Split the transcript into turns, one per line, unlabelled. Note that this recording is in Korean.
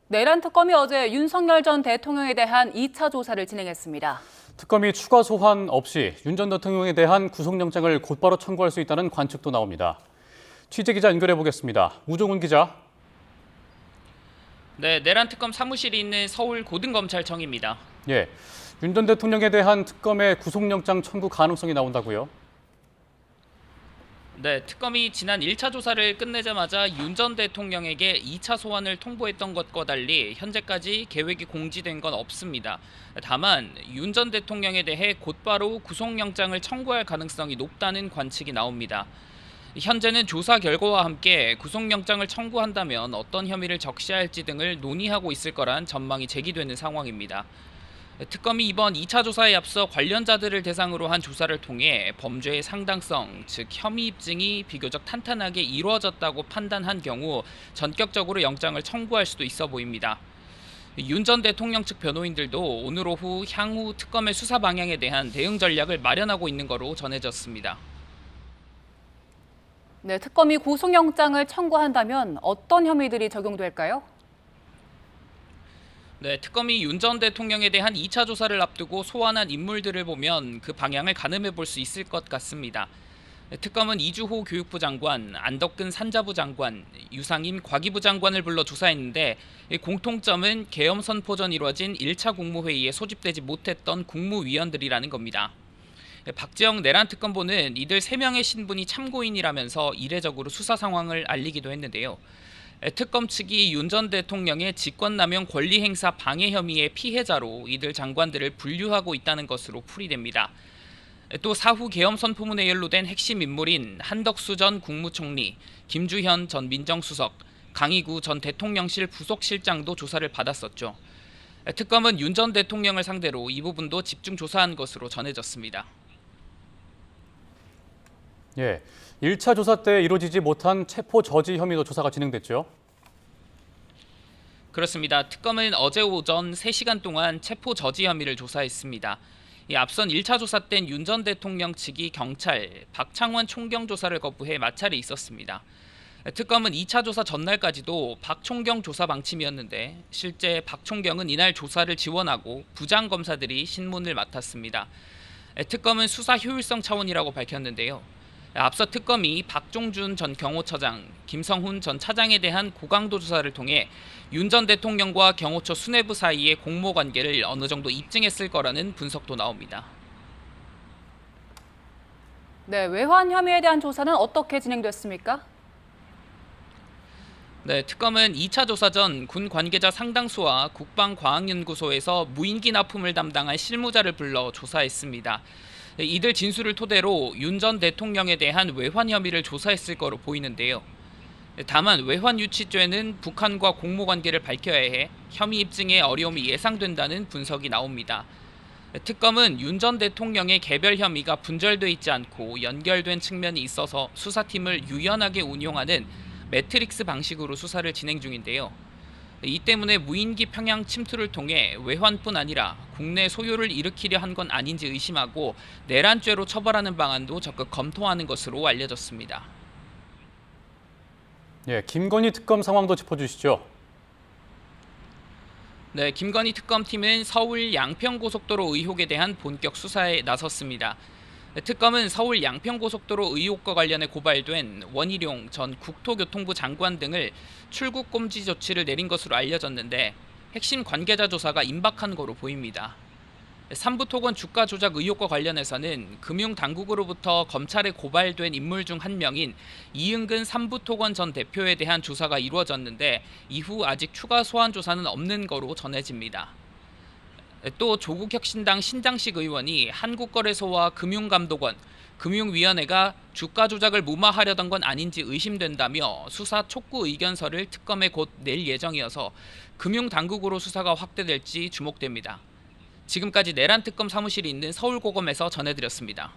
내란 특검이 어제 윤석열 전 대통령에 대한 2차 조사를 진행했습니다.
특검이 추가 소환 없이 윤 전 대통령에 대한 구속영장을 곧바로 청구할 수 있다는 관측도 나옵니다. 취재기자 연결해 보겠습니다. 우종훈 기자.
네, 내란 특검 사무실이 있는 서울 고등검찰청입니다.
예, 윤 전 대통령에 대한 특검의 구속영장 청구 가능성이 나온다고요?
네, 특검이 지난 1차 조사를 끝내자마자 윤 전 대통령에게 2차 소환을 통보했던 것과 달리 현재까지 계획이 공지된 건 없습니다. 다만 윤 전 대통령에 대해 곧바로 구속영장을 청구할 가능성이 높다는 관측이 나옵니다. 현재는 조사 결과와 함께 구속영장을 청구한다면 어떤 혐의를 적시할지 등을 논의하고 있을 거란 전망이 제기되는 상황입니다. 특검이 이번 2차 조사에 앞서 관련자들을 대상으로 한 조사를 통해 범죄의 상당성, 즉 혐의 입증이 비교적 탄탄하게 이루어졌다고 판단한 경우 전격적으로 영장을 청구할 수도 있어 보입니다. 윤 전 대통령 측 변호인들도 오늘 오후 향후 특검의 수사 방향에 대한 대응 전략을 마련하고 있는 거로 전해졌습니다.
네, 특검이 구속영장을 청구한다면 어떤 혐의들이 적용될까요?
네, 특검이 윤 전 대통령에 대한 2차 조사를 앞두고 소환한 인물들을 보면 그 방향을 가늠해 볼 수 있을 것 같습니다. 특검은 이주호 교육부 장관, 안덕근 산자부 장관, 유상임 과기부 장관을 불러 조사했는데 공통점은 계엄 선포 전 이뤄진 1차 국무회의에 소집되지 못했던 국무위원들이라는 겁니다. 박지영 내란특검보는 이들 3명의 신분이 참고인이라면서 이례적으로 수사 상황을 알리기도 했는데요. 특검 측이 윤 전 대통령의 직권남용 권리행사 방해 혐의의 피해자로 이들 장관들을 분류하고 있다는 것으로 풀이됩니다. 또 사후 계엄 선포문에 연루된 핵심 인물인 한덕수 전 국무총리, 김주현 전 민정수석, 강희구 전 대통령실 부속실장도 조사를 받았었죠. 특검은 윤 전 대통령을 상대로 이 부분도 집중 조사한 것으로 전해졌습니다.
예, 1차 조사 때 이루어지지 못한 체포 저지 혐의도 조사가 진행됐죠?
그렇습니다. 특검은 어제 오전 3시간 동안 체포 저지 혐의를 조사했습니다. 앞선 1차 조사 땐 윤 전 대통령 측이 경찰, 박창원 총경 조사를 거부해 마찰이 있었습니다. 특검은 2차 조사 전날까지도 박 총경 조사 방침이었는데 실제 박 총경은 이날 조사를 지원하고 부장 검사들이 신문을 맡았습니다. 특검은 수사 효율성 차원이라고 밝혔는데요. 앞서 특검이 박종준 전 경호처장, 김성훈 전 차장에 대한 고강도 조사를 통해 윤 전 대통령과 경호처 수뇌부 사이의 공모 관계를 어느 정도 입증했을 거라는 분석도 나옵니다.
네, 외환 혐의에 대한 조사는 어떻게 진행됐습니까?
네, 특검은 2차 조사 전 군 관계자 상당수와 국방과학연구소에서 무인기 납품을 담당한 실무자를 불러 조사했습니다. 이들 진술을 토대로 윤 전 대통령에 대한 외환 혐의를 조사했을 거로 보이는데요. 다만 외환 유치죄는 북한과 공모 관계를 밝혀야 해 혐의 입증에 어려움이 예상된다는 분석이 나옵니다. 특검은 윤 전 대통령의 개별 혐의가 분절돼 있지 않고 연결된 측면이 있어서 수사팀을 유연하게 운용하는 매트릭스 방식으로 수사를 진행 중인데요. 이 때문에 무인기 평양 침투를 통해 외환뿐 아니라 국내 소요를 일으키려 한 건 아닌지 의심하고 내란죄로 처벌하는 방안도 적극 검토하는 것으로 알려졌습니다.
예, 김건희 특검 상황도 짚어주시죠.
네, 김건희 특검팀은 서울 양평고속도로 의혹에 대한 본격 수사에 나섰습니다. 특검은 서울 양평고속도로 의혹과 관련해 고발된 원희룡 전 국토교통부 장관 등을 출국 금지 조치를 내린 것으로 알려졌는데 핵심 관계자 조사가 임박한 거로 보입니다. 삼부토건 주가 조작 의혹과 관련해서는 금융당국으로부터 검찰에 고발된 인물 중 한 명인 이응근 삼부토건 전 대표에 대한 조사가 이루어졌는데 이후 아직 추가 소환 조사는 없는 거로 전해집니다. 또 조국혁신당 신장식 의원이 한국거래소와 금융감독원, 금융위원회가 주가 조작을 무마하려던 건 아닌지 의심된다며 수사 촉구 의견서를 특검에 곧 낼 예정이어서 금융당국으로 수사가 확대될지 주목됩니다. 지금까지 내란특검 사무실이 있는 서울고검에서 전해드렸습니다.